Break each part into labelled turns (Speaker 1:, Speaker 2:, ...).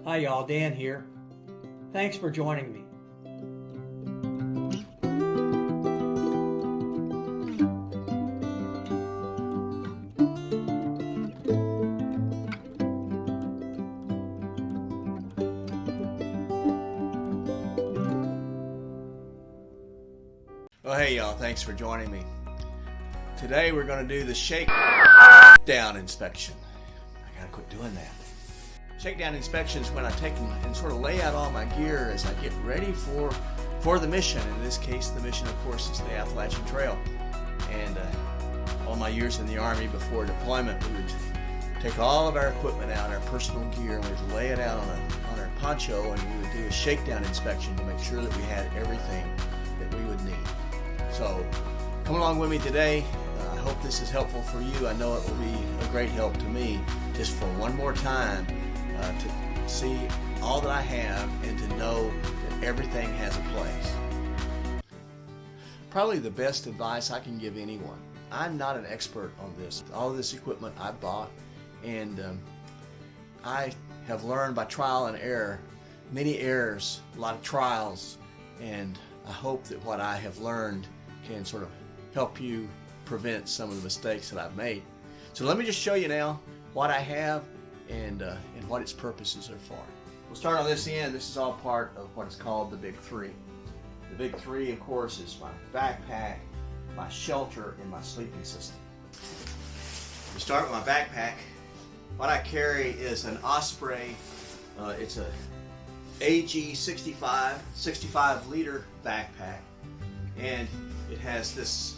Speaker 1: Hi y'all, Dan here. Thanks for joining me.
Speaker 2: Well, hey y'all, thanks for joining me. Today we're going to do the shakedown inspection. I gotta quit doing that. Shakedown inspection is when I take and sort of lay out all my gear as I get ready for the mission. In this case, the mission, of course, is the Appalachian Trail. And all my years in the Army before deployment, we would take all of our equipment out, our personal gear, and we'd lay it out on our poncho, and we would do a shakedown inspection to make sure that we had everything that we would need. So come along with me today. I hope this is helpful for you. I know it will be a great help to me just for one more time to see all that I have and to know that everything has a place. Probably the best advice I can give anyone. I'm not an expert on this. All of this equipment I bought, and I have learned by trial and error, many errors, a lot of trials, and I hope that what I have learned can sort of help you prevent some of the mistakes that I've made. So let me just show you now what I have and what its purposes are for. We'll start on this end. This is all part of what is called the Big Three. The Big Three, of course, is my backpack, my shelter, and my sleeping system. We start with my backpack. What I carry is an Osprey. It's a AG 65 liter backpack, and it has this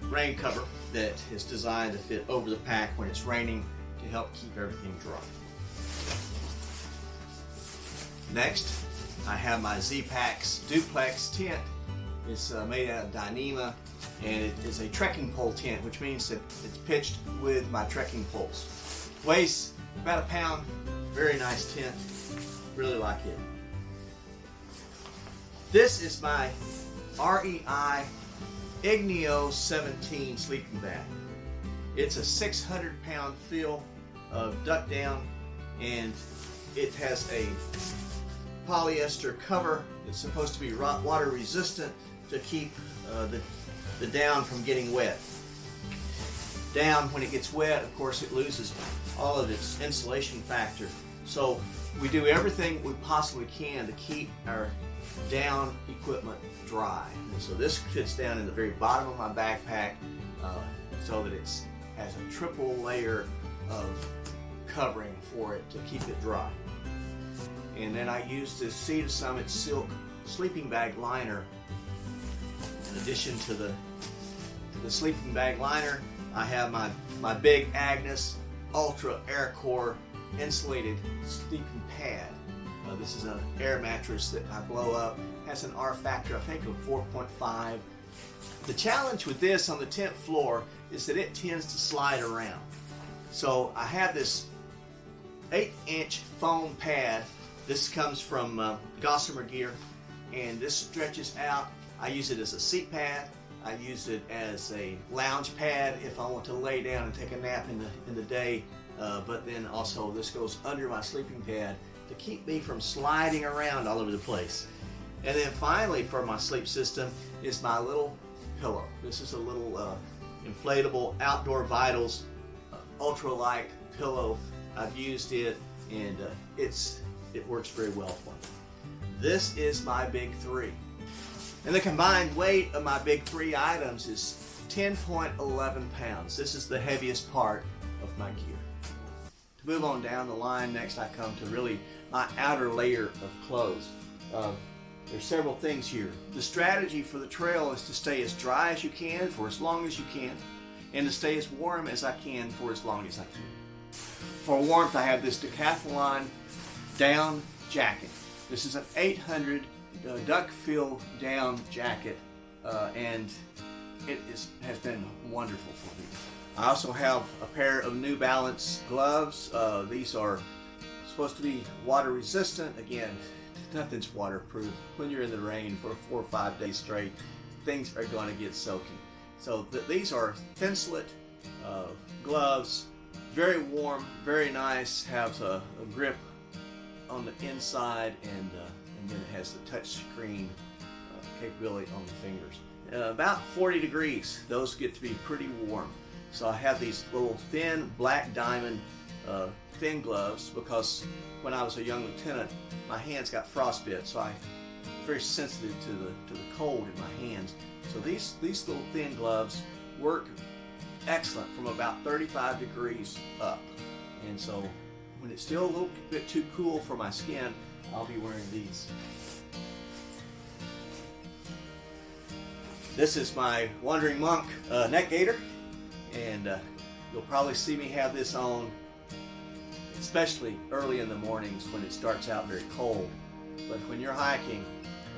Speaker 2: rain cover that is designed to fit over the pack when it's raining to help keep everything dry. Next, I have my Z-Packs duplex tent. It's made out of Dyneema, and it is a trekking pole tent, which means that it's pitched with my trekking poles. Weighs about a pound. Very nice tent. Really like it. This is my REI Igneo 17 sleeping bag. It's a 600-pound fill of duck down, and it has a polyester cover. It's supposed to be water resistant to keep the down from getting wet. Down, when it gets wet, of course, it loses all of its insulation factor. So we do everything we possibly can to keep our down equipment dry. And so this fits down in the very bottom of my backpack so that it has a triple layer of covering for it to keep it dry. And then I use this Sea to Summit silk sleeping bag liner. In addition to the sleeping bag liner, I have my big Agnes Ultra Air Core insulated sleeping pad. This is an air mattress that I blow up. Has an R factor, I think, of 4.5. The challenge with this on the tent floor is that it tends to slide around. So I have this 8-inch foam pad. This comes from Gossamer Gear, and this stretches out. I use it as a seat pad. I use it as a lounge pad if I want to lay down and take a nap in the day. But then also this goes under my sleeping pad to keep me from sliding around all over the place. And then finally, for my sleep system, is my little pillow. This is a little inflatable Outdoor Vitals ultralight pillow. I've used it, and it works very well for me. This is my Big Three. And the combined weight of my Big Three items is 10.11 pounds. This is the heaviest part of my gear. To move on down the line, next I come to really my outer layer of clothes. There's several things here. The strategy for the trail is to stay as dry as you can for as long as you can, and to stay as warm as I can for as long as I can. For warmth, I have this Decathlon down jacket. This is an 800 duck fill down jacket, and it has been wonderful for me. I also have a pair of New Balance gloves. These are supposed to be water resistant. Again, nothing's waterproof. When you're in the rain for 4 or 5 days straight, things are going to get soaking. So these are thin slit gloves, very warm, very nice, have a grip on the inside, and then it has the touch screen capability on the fingers. About 40 degrees, those get to be pretty warm. So I have these little thin black diamond thin gloves, because when I was a young lieutenant, my hands got frostbite, so I'm very sensitive to the cold in my hands. So these little thin gloves work excellent from about 35 degrees up. And so when it's still a little bit too cool for my skin, I'll be wearing these. This is my Wandering Monk neck gaiter, and you'll probably see me have this on, especially early in the mornings when it starts out very cold. But when you're hiking,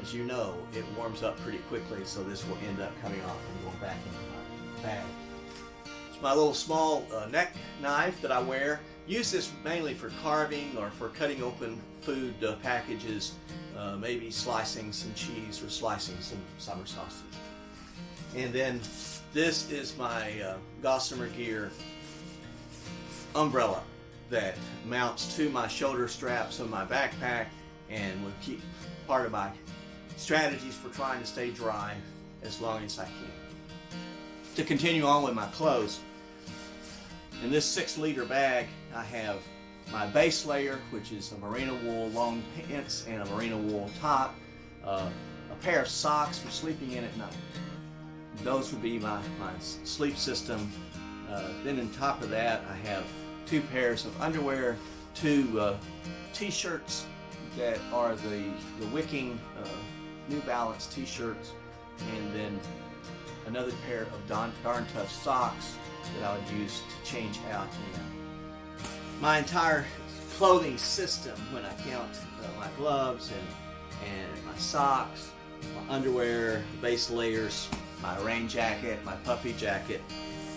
Speaker 2: as you know, it warms up pretty quickly, so this will end up coming off and going back into my bag. It's my little small neck knife that I wear. Use this mainly for carving or for cutting open food packages, maybe slicing some cheese or slicing some summer sausage. And then this is my Gossamer Gear umbrella that mounts to my shoulder straps of my backpack and will keep part of my strategies for trying to stay dry as long as I can. To continue on with my clothes, in this 6-liter bag I have my base layer, which is a merino wool long pants and a merino wool top, a pair of socks for sleeping in at night. Those would be my sleep system. Then on top of that I have 2 pairs of underwear, 2 t-shirts that are the wicking New Balance t-shirts, and then another pair of darn tough socks that I would use to change out in. My entire clothing system, when I count my gloves and my socks, my underwear, base layers, my rain jacket, my puffy jacket,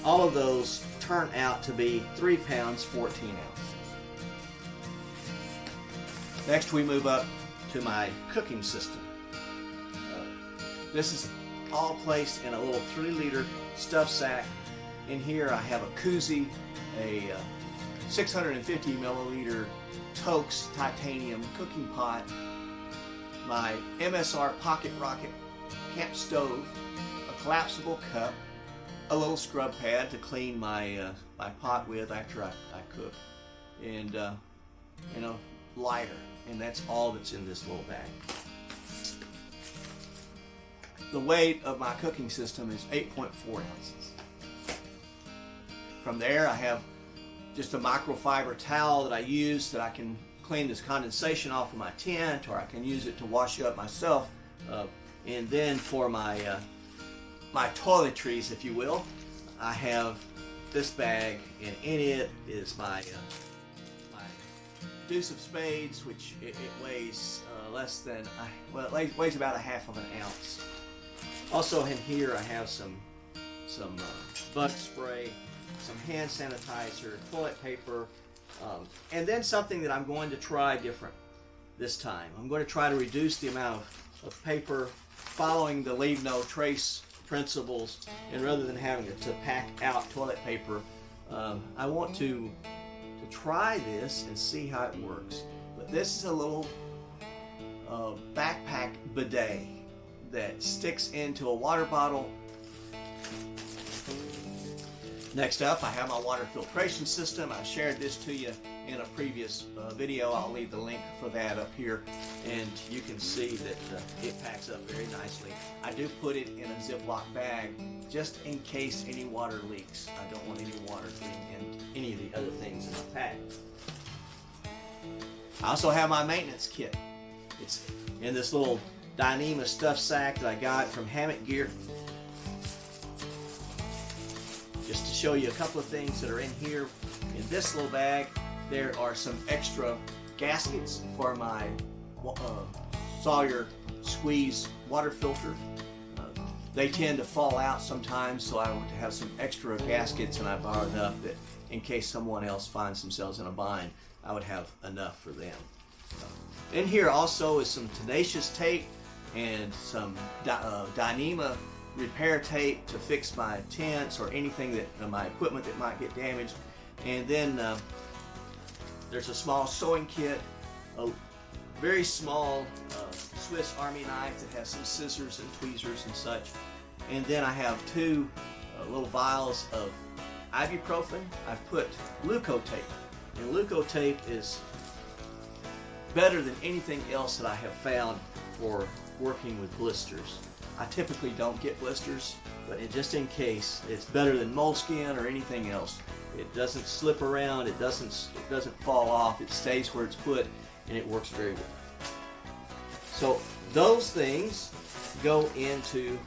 Speaker 2: all of those turn out to be 3 pounds 14 ounces. Next we move up to my cooking system. This is all placed in a little 3-liter stuff sack. In here I have a koozie, a 650 milliliter Tokes titanium cooking pot, my MSR Pocket Rocket camp stove, a collapsible cup, a little scrub pad to clean my my pot with after I cook, and a lighter, and that's all that's in this little bag. The weight of my cooking system is 8.4 ounces. From there I have just a microfiber towel that I use that I can clean this condensation off of my tent, or I can use it to wash up myself. And then for my my toiletries, if you will, I have this bag, and in it is my my deuce of spades, which it weighs less than, well, it weighs about 1/2 ounce. Also in here I have some bug spray, some hand sanitizer, toilet paper, and then something that I'm going to try different this time. I'm going to try to reduce the amount of paper following the leave no trace principles, and rather than having to pack out toilet paper, I want to try this and see how it works. But this is a little backpack bidet that sticks into a water bottle. Next up, I have my water filtration system. I shared this to you in a previous video. I'll leave the link for that up here, and you can see that it packs up very nicely. I do put it in a Ziploc bag just in case any water leaks. I don't want any water getting in any of the other things in the pack. I also have my maintenance kit. It's in this little Dyneema stuff sack that I got from Hammock Gear. Just to show you a couple of things that are in here. In this little bag, there are some extra gaskets for my Sawyer squeeze water filter. They tend to fall out sometimes, so I want to have some extra gaskets, and I borrowed enough that in case someone else finds themselves in a bind, I would have enough for them. In here also is some tenacious tape and some Dyneema repair tape to fix my tents or anything that my equipment that might get damaged. And then there's a small sewing kit, very small Swiss Army knife that has some scissors and tweezers and such. And then I have two little vials of ibuprofen. I've put Leukotape. And Leukotape is better than anything else that I have found for working with blisters. I typically don't get blisters, but just in case, it's better than moleskin or anything else. It doesn't slip around, it doesn't fall off, it stays where it's put, and it works very well. So those things go into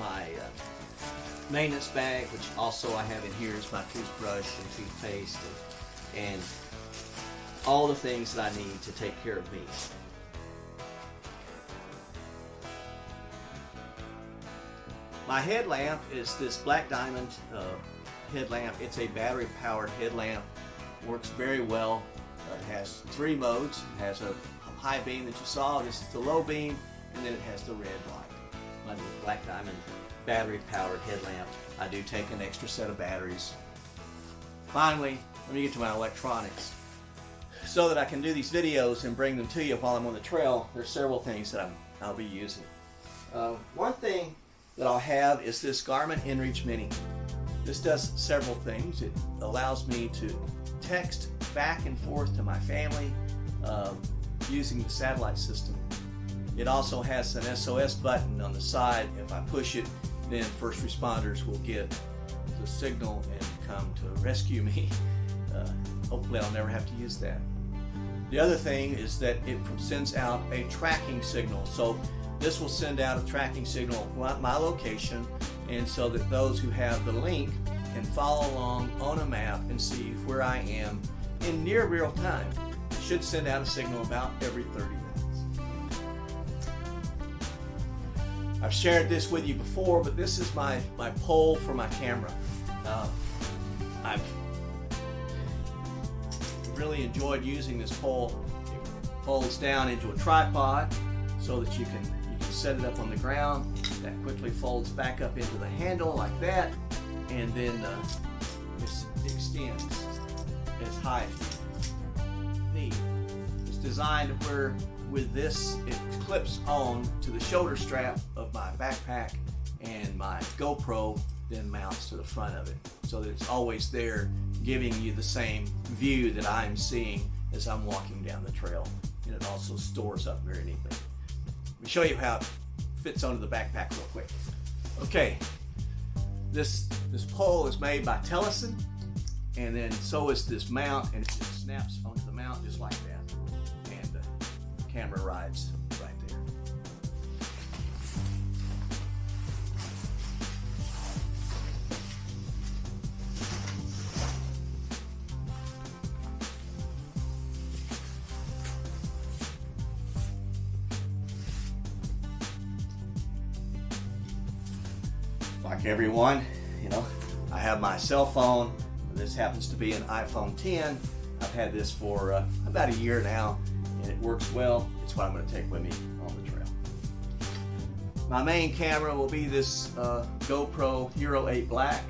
Speaker 2: my maintenance bag, which also I have in here is my toothbrush and toothpaste and all the things that I need to take care of me. My headlamp is this Black Diamond headlamp. It's a battery powered headlamp. Works very well. It has 3 modes. It has a high beam that you saw. This is the low beam, and then it has the red light. My Black Diamond battery powered headlamp. I do take an extra set of batteries. Finally, let me get to my electronics. So that I can do these videos and bring them to you while I'm on the trail, there's several things that I'll be using. One thing that I'll have is this Garmin InReach Mini. This does several things. It allows me to text back and forth to my family using the satellite system. It also has an SOS button on the side. If I push it, then first responders will get the signal and come to rescue me. Hopefully I'll never have to use that. The other thing is that it sends out a tracking signal. So this will send out a tracking signal at my location, and so that those who have the link can follow along on a map and see where I am in near real time. It should send out a signal about every 30 minutes. I've shared this with you before, but this is my pole for my camera. I've really enjoyed using this pole. It folds down into a tripod so that you can set it up on the ground. That quickly folds back up into the handle like that, and then it extends as high as you need. It's designed to where with this it clips on to the shoulder strap of my backpack, and my GoPro then mounts to the front of it, so that it's always there, giving you the same view that I'm seeing as I'm walking down the trail. And it also stores up very neatly. Let me show you how it fits onto the backpack real quick. Okay, this pole is made by Tellison, and then so is this mount, and it just snaps onto the mount just like that, and the camera rides right there. Like everyone, I have my cell phone. This happens to be an iPhone 10. I've had this for about a year now, and it works well. It's what I'm going to take with me on the trail. My main camera will be this GoPro Hero 8 Black.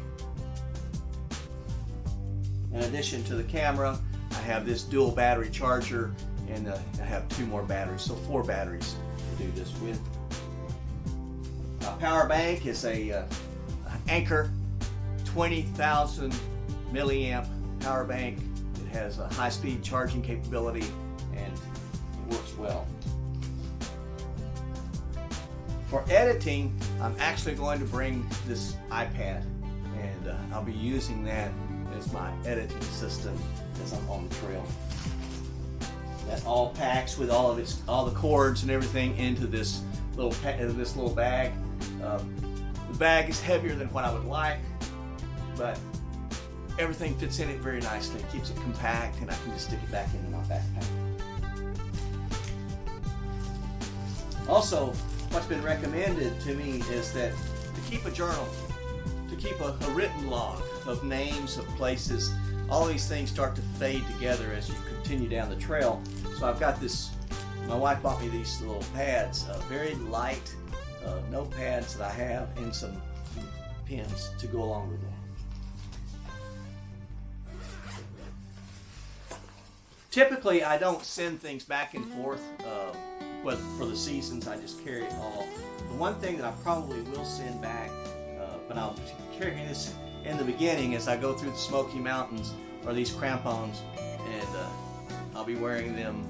Speaker 2: In addition to the camera, I have this dual battery charger, and I have 2 more batteries, so 4 batteries to do this with. My power bank is a Anchor 20,000 milliamp power bank. It has a high-speed charging capability, and it works well. For editing, I'm actually going to bring this iPad, and I'll be using that as my editing system as I'm on the trail. That all packs with all the cords and everything into this little bag. The bag is heavier than what I would like, but everything fits in it very nicely. It keeps it compact, and I can just stick it back into my backpack. Also, what's been recommended to me is that to keep a journal, to keep a written log of names of places. All these things start to fade together as you continue down the trail. So I've got this, my wife bought me these little pads, very light notepads that I have, and some pens to go along with that. Typically, I don't send things back and forth, but for the seasons, I just carry it all. The one thing that I probably will send back, but I'll carry this in the beginning as I go through the Smoky Mountains, are these crampons, and I'll be wearing them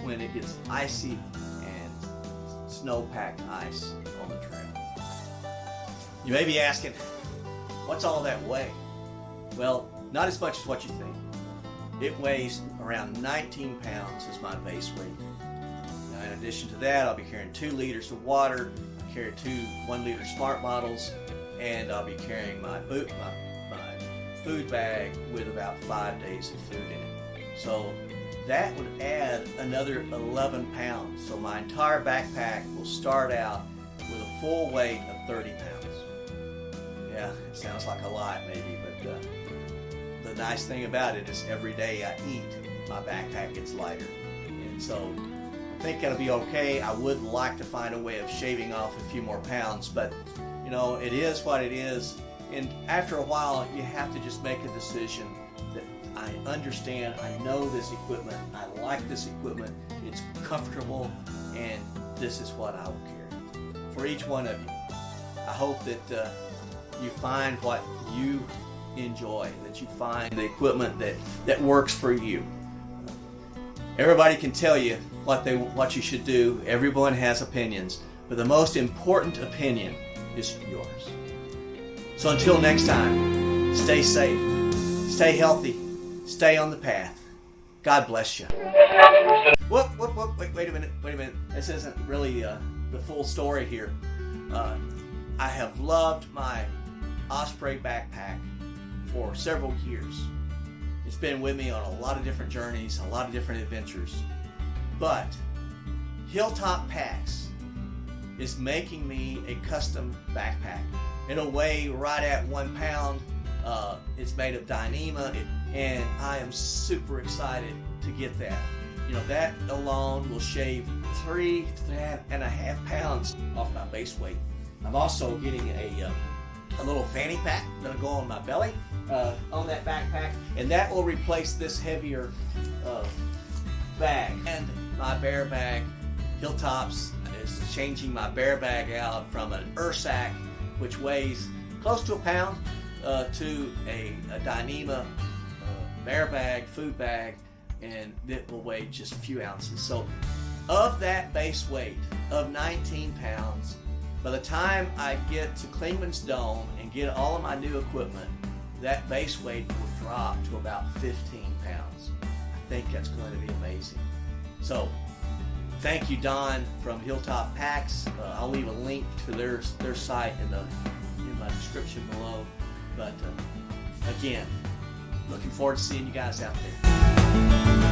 Speaker 2: when it gets icy and snow-packed ice on the trail. You may be asking, what's all that weigh? Well, not as much as what you think. It weighs around 19 pounds is my base weight. Now, in addition to that, I'll be carrying 2 liters of water. I carry 2 1-liter Smart bottles, and I'll be carrying my food bag with about 5 days of food in it. So that would add another 11 pounds. So my entire backpack will start out with a full weight of 30 pounds. Yeah, it sounds like a lot maybe, but the nice thing about it is every day I eat, my backpack gets lighter. And so I think it'll be okay. I would like to find a way of shaving off a few more pounds, but you know, it is what it is. And after a while, you have to just make a decision that I understand, I know this equipment, I like this equipment, it's comfortable, and this is what I will carry. For each one of you, I hope that you find what you enjoy, that you find the equipment that works for you. Everybody can tell you what you should do. Everyone has opinions, but the most important opinion is yours. So until next time, stay safe, stay healthy, stay on the path. God bless you. Wait a minute. This isn't really the full story here. I have loved my Osprey backpack for several years. It's been with me on a lot of different journeys, a lot of different adventures. But Hilltop Packs is making me a custom backpack. It'll weigh right at 1 pound. It's made of Dyneema, and I am super excited to get that. You know, that alone will shave 3.5 pounds off my base weight. I'm also getting a little fanny pack that'll go on my belly on that backpack, and that will replace this heavier bag. And my bear bag, Hilltops is changing my bear bag out from an Ursack, which weighs close to 1 pound, to a Dyneema bear bag, food bag, and it will weigh just a few ounces. So of that base weight of 19 pounds, by the time I get to Clingman's Dome and get all of my new equipment, that base weight will drop to about 15 pounds. I think that's going to be amazing. So thank you, Don from Hilltop Packs. I'll leave a link to their site in my description below. But again, looking forward to seeing you guys out there.